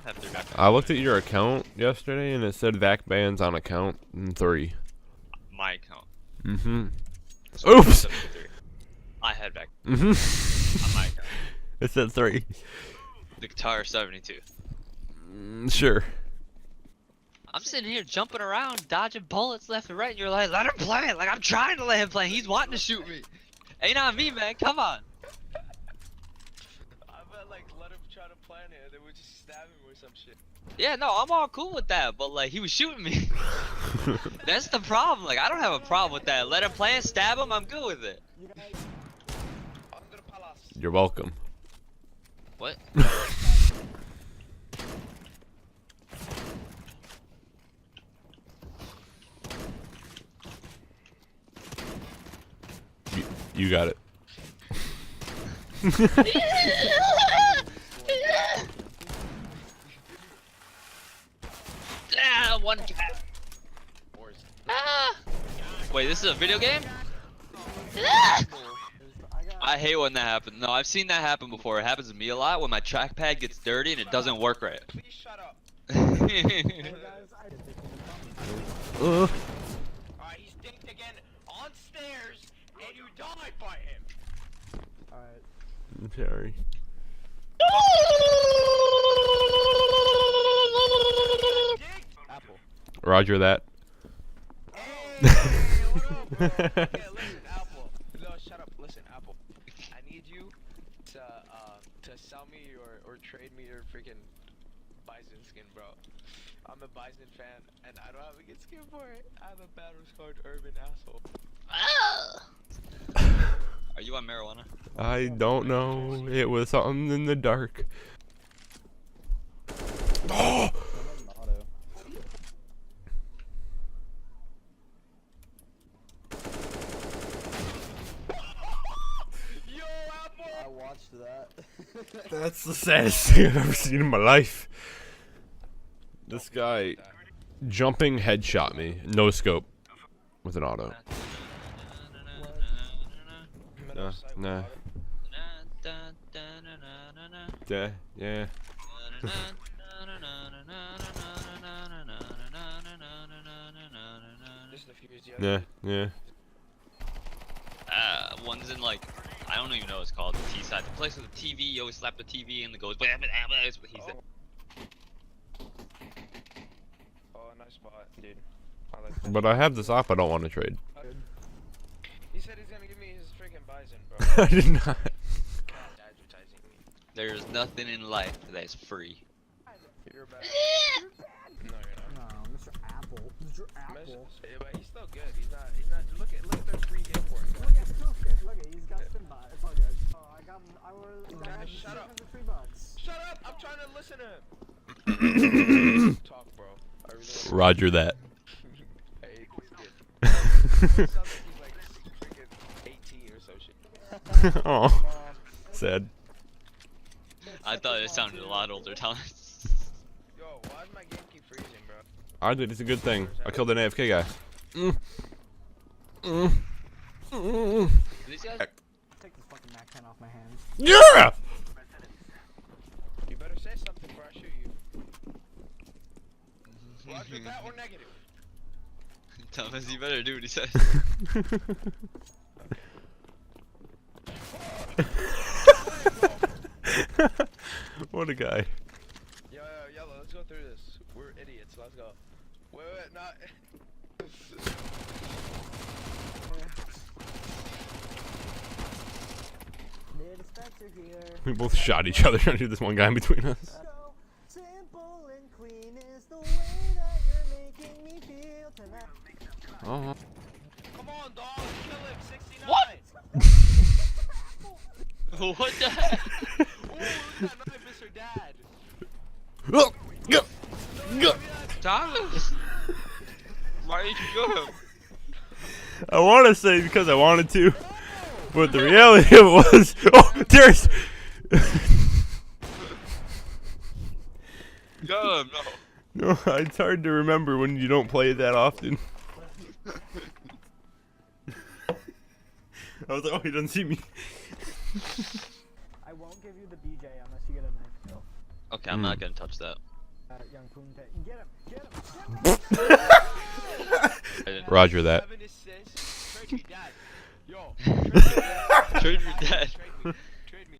have 3 backpacks. I looked at your account yesterday and it said vac bands on account 3. My account. Mm-hmm. So Oops! 73. I had back Mm-hmm. on my account. It said 3. The guitar 72. Sure. I'm sitting here jumping around, dodging bullets left and right, and you're like, let him play. Like, I'm trying to let him play. He's wanting to shoot me. Ain't on me, man. Come on. I bet like let him try to plan it, and then we just stab him or some shit. Yeah, no, I'm all cool with that, but like, he was shooting me. That's the problem. Like, I don't have a problem with that. Let him play and stab him. I'm good with it. Under the palace. You're welcome. What? You got it. Ah, one tap. Ah. Wait, this is a video game? Ah. I hate when that happens. No, I've seen that happen before. It happens to me a lot when my trackpad gets dirty and it doesn't work right. Please shut up. Uh. Alright, he stinked again on stairs, and you died by him. Alright. I'm sorry. Apple. Roger that. Hey, what up, bro? Okay, listen, Apple. No, shut up. Listen, Apple. I need you to sell me or trade me your freaking Bison skin, bro. I'm a Bison fan, and I don't have a good skin for it. I have a battle scarred urban asshole. Are you on marijuana? I don't know. It was something in the dark. Oh! Yo, Apple! I watched that. That's the saddest thing I've ever seen in my life. This guy jumping headshot me, no scope, with an auto. Nah. Yeah, yeah. Yeah, yeah. One's in like, I don't even know what it's called, the T side. The place with the TV, you always slap the TV and it goes, that's what he said. Oh, nice spot, dude. I like that. But I have this off I don't want to trade. He said he's gonna give me his freaking Bison, bro. I did not. God, advertising me. There's nothing in life that's free. You're bad. No, you're not. No, Mr. Apple. Mr. Apple. Yeah, but he's still good. He's not. Look at their free hit for it. Look at, he's got spin bot. It's all good. Oh, I had Shut up. $3. Shut up! I'm trying to listen to him. Talk, bro. I really want Roger that. Hey, he's good. Sounds like he's like freaking 18 or so shit. Oh, sad. I thought it sounded a lot older, Thomas. Yo, why is my game keep freezing, bro? I did. It's a good thing. I killed an AFK guy. These guys? Take this fucking Mac 10 off my hands. Yeah! You better say something before I shoot you. Roger that or negative? Thomas, you better do what he says. What a guy. Yo, yellow, let's go through this. We're idiots, let's go. Wait, not. We both shot each other under this one guy in between us. Simple and clean is the way that you're making me feel tonight. Oh. Come on, dog, kill him, 69. What? What the heck? Ooh, look at that knife, Mr. Dad. Oh, go, go. Thomas! Why did you go him? I want to say because I wanted to, but the reality of it was, oh, there's. Go him, no. No, it's hard to remember when you don't play it that often. I was like, oh, he doesn't see me. I won't give you the BJ unless you get a nice kill. Okay, I'm not gonna touch that. Young Punte. Get him! Get him! Get him! Roger that. 7 assists. Trade me, Dad. Yo. Trade your dad. Trade me.